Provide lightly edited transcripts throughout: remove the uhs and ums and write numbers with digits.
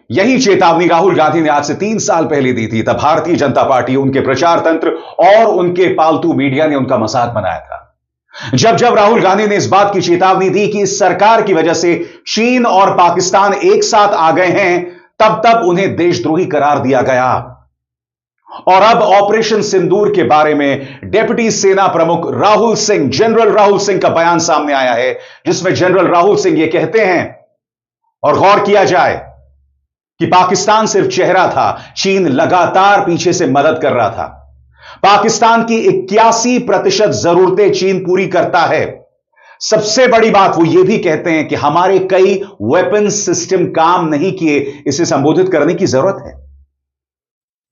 यही चेतावनी राहुल गांधी ने आज से 3 साल पहले दी थी। तब भारतीय जनता पार्टी, उनके प्रचार तंत्र और उनके पालतू मीडिया ने उनका मजाक बनाया था। जब जब राहुल गांधी ने इस बात की चेतावनी दी कि इस सरकार की वजह से चीन और पाकिस्तान एक साथ आ गए हैं, तब तब उन्हें देशद्रोही करार दिया गया। और अब ऑपरेशन सिंदूर के बारे में डिप्टी सेना प्रमुख राहुल सिंह, जनरल राहुल सिंह का बयान सामने आया है, जिसमें जनरल राहुल सिंह यह कहते हैं, और गौर किया जाए कि पाकिस्तान सिर्फ चेहरा था, चीन लगातार पीछे से मदद कर रहा था। पाकिस्तान की 81% जरूरतें चीन पूरी करता है। सबसे बड़ी बात वो ये भी कहते हैं कि हमारे कई वेपन सिस्टम काम नहीं किए, इसे संबोधित करने की जरूरत है।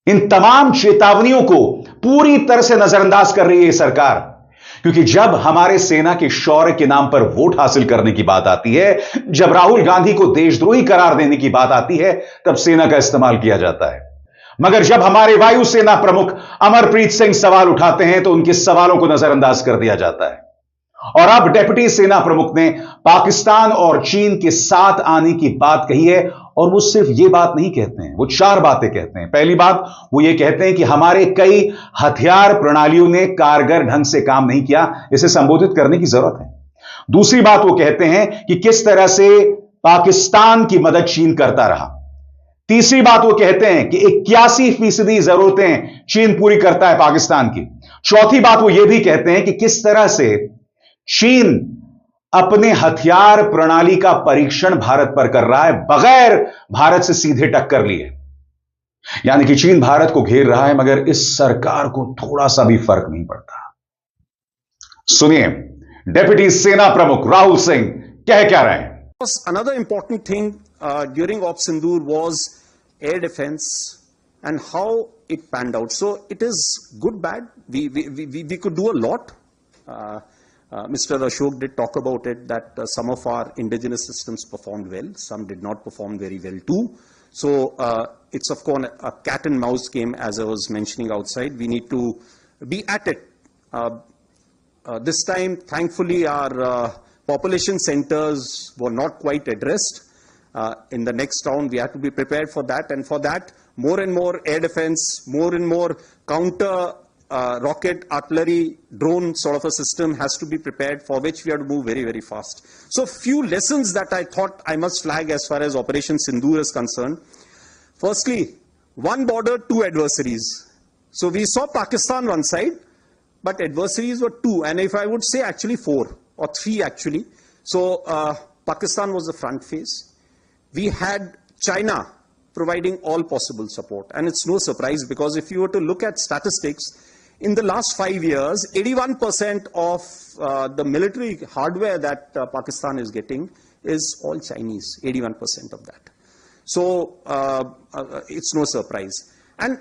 इन तमाम चेतावनियों को पूरी तरह से नजरअंदाज कर रही है सरकार, क्योंकि जब हमारे सेना के शौर्य के नाम पर वोट हासिल करने की बात आती है, जब राहुल गांधी को देशद्रोही करार देने की बात आती है, तब सेना का इस्तेमाल किया जाता है। मगर जब हमारे वायुसेना प्रमुख अमरप्रीत सिंह सवाल उठाते हैं, तो उनके सवालों को नजरअंदाज कर दिया जाता है। और अब डिप्टी सेना प्रमुख ने पाकिस्तान और चीन के साथ आने की बात कही है, और वो सिर्फ ये बात नहीं कहते हैं, वो 4 बातें कहते हैं। पहली बात वो ये कहते हैं कि हमारे कई हथियार प्रणालियों ने कारगर ढंग से काम नहीं किया, इसे संबोधित करने की जरूरत है। दूसरी बात वो कहते हैं कि किस तरह से पाकिस्तान की मदद चीन करता रहा। तीसरी बात वो कहते हैं कि 81% जरूरतें चीन पूरी करता है पाकिस्तान की। चौथी बात वो ये भी कहते हैं कि किस तरह से चीन अपने हथियार प्रणाली का परीक्षण भारत पर कर रहा है, बगैर भारत से सीधे टक्कर लिए। यानी कि चीन भारत को घेर रहा है, मगर इस सरकार को थोड़ा सा भी फर्क नहीं पड़ता। सुनिए डिप्टी सेना प्रमुख राहुल सिंह क्या रहे हैं। Another important thing during Op Sindoor was air defense and how it panned out. So it is good, bad. We could do a lot. Mr. Ashok did talk about it, that some of our indigenous systems performed well, some did not perform very well too. So it's of course a cat and mouse game, as I was mentioning outside. We need to be at it. This time, thankfully, our population centers were not quite addressed. In the next round, we have to be prepared for that, and for that, more and more air defense, more and more counter rocket, artillery, drone sort of a system has to be prepared, for which we have to move very, very fast. So few lessons that I thought I must flag as far as Operation Sindoor is concerned. Firstly, one border, 2 adversaries. So we saw Pakistan one side, but adversaries were 2, and if I would say actually 4 or 3 actually. So Pakistan was the front face. We had China providing all possible support, and it's no surprise, because if you were to look at statistics, in the last 5 years, 81% of the military hardware that Pakistan is getting is all Chinese, 81% of that. So it's no surprise. And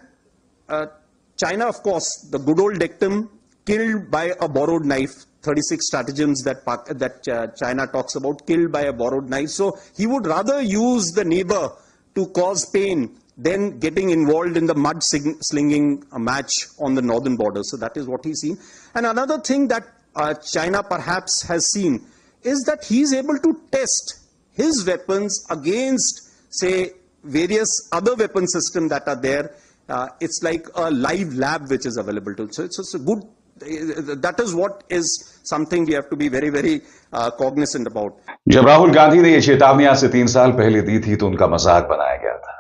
China, of course, the good old dictum, killed by a borrowed knife, 36 stratagems that China talks about, killed by a borrowed knife. So he would rather use the neighbor to cause pain than getting involved in the mud slinging match on the northern border. So that is what he's seen. And another thing that China perhaps has seen is that he's able to test his weapons against, say, various other weapon systems that are there. It's like a live lab which is available to him. So it's a good, that is what is something we have to be very, very cognizant about. जब राहुल गांधी ने यह चेतावनी आज से 3 साल पहले दी थी, तो उनका मजाक बनाया गया था।